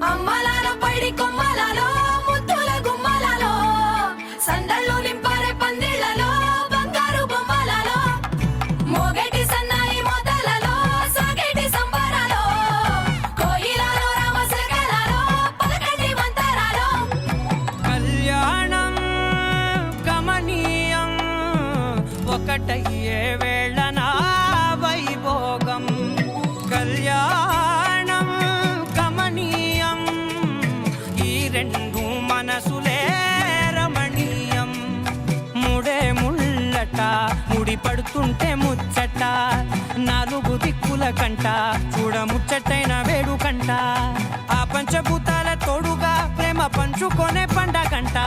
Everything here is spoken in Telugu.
అమ్మలాలో పైడి కొమ్మలలో ముద్దుల గుమ్మలలో సందళ్ళు నింపారే పందిళ్లలో బంగారు బొమ్మలలో మోగేటి సన్నాయి మోతలలో సాగేటి సంబరాలో కోయిలలో రామశకలలో పలకండి మంతరాలో కళ్యాణం గమనీయం ఒకటయ్యే వేళన వైభోగం కళ్యాణం గమనీయం ఈ రెండు మనసులే రమణీయం ముడే ముళ్ళట ముడి పడుతుంటే ముచ్చట నాలుగు దిక్కుల కంట చూడ ముచ్చటైన వేడుకంట ఆ పంచభూతాల తోడుగా ప్రేమ పంచుకొనే పండగంట